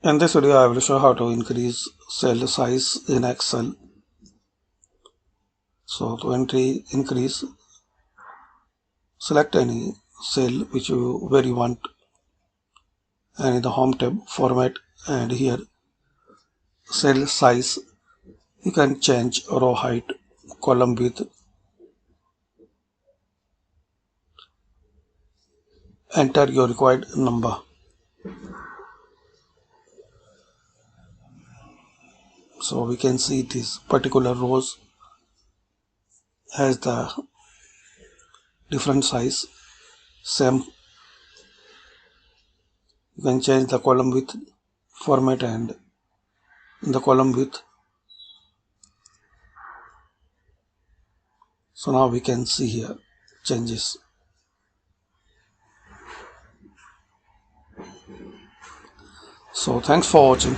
In this video, I will show how to increase cell size in Excel. So to increase, select any cell where you want, and in the Home tab, Format, and here cell size. You can change row height, column width, enter your required number. So we can see this particular rows has the different size. Same, you can change the column width, format, and in the column width. So now we can see here changes. So thanks for watching.